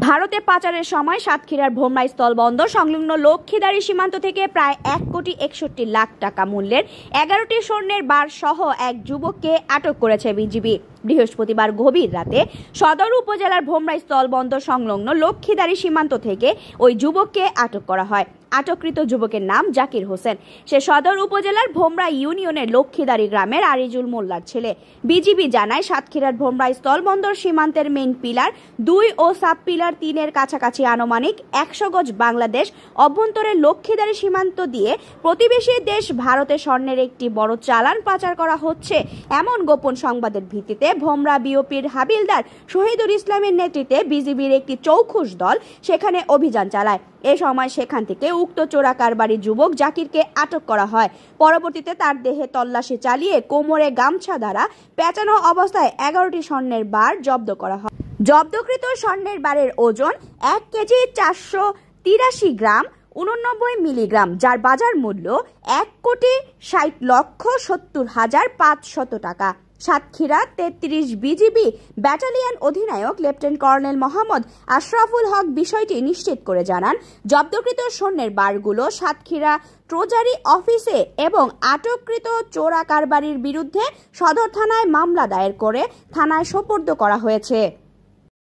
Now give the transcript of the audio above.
ভারতে পাচারের সময় সাতক্ষীরার ভোমরা স্থলবন্দর সংলগ্ন লক্ষ্মীদারি সীমান্ত থেকে প্রায় 1,61,00,000 টাকা মূল্যের 11টি স্বর্ণের বার সহ এক যুবককে আটক করেছে বিজিবি। বৃহস্পতিবার গভীর রাতে সদর উপজেলার ভোমরা স্থলবন্দর সংলগ্ন লক্ষ্মীদারি সীমান্ত থেকে ওই যুবককে আটক করা হয়। আটককৃত যুবকের নাম জাকির হোসেন। সে সদর উপজেলার ভোমরা ইউনিয়নের লক্ষ্মীদারি গ্রামের আরিজুল মোল্লার ছেলে। বিজিবি জানায়, সাতক্ষীরার ভোমরা স্থলবন্দর সীমান্তের মেইন পিলার 2 ও সাব পিলার 3 এর কাছাকাছি আনুমানিক 100 গজ বাংলাদেশ অভ্যন্তরে লক্ষ্মীদারি সীমান্ত দিয়ে প্রতিবেশী দেশ ভারতে স্বর্ণের একটি বড় চালান পাচার করা হচ্ছে এমন গোপন সংবাদের ভিত্তিতে ভোমরা বিওপির হাবিলদার শহীদুল ইসলামের নেতৃত্বে বিজিবির একটি চৌখুশ দল সেখানে অভিযান চালায়। এ সময় সেখান থেকে উক্ত চোরা কারবারি যুবক জাকিরকে আটক করা হয়। পরবর্তীতে তার দেহে তল্লাশি চালিয়ে কোমরে গামছা দ্বারা পেঁচানো অবস্থায় 11টি স্বর্ণের বার জব্দ করা হয়। জব্দকৃত স্বর্ণের বারের ওজন 1 কেজি 483 গ্রাম 89 মিলিগ্রাম, যার বাজার মূল্য 1,60,70,500 টাকা। সাতক্ষীরা 33 বিজিবি ব্যাটালিয়ন অধিনায়ক লেফটেন্যান্ট কর্নেল মোহাম্মদ আশরাফুল হক বিষয়টি নিশ্চিত করে জানান, জব্দকৃত স্বর্ণের বারগুলো সাতক্ষীরা ট্রেজারি অফিসে এবং আটককৃত চোরা কারবারির বিরুদ্ধে সদর থানায় মামলা দায়ের করে থানায় সোপর্দ করা হয়েছে।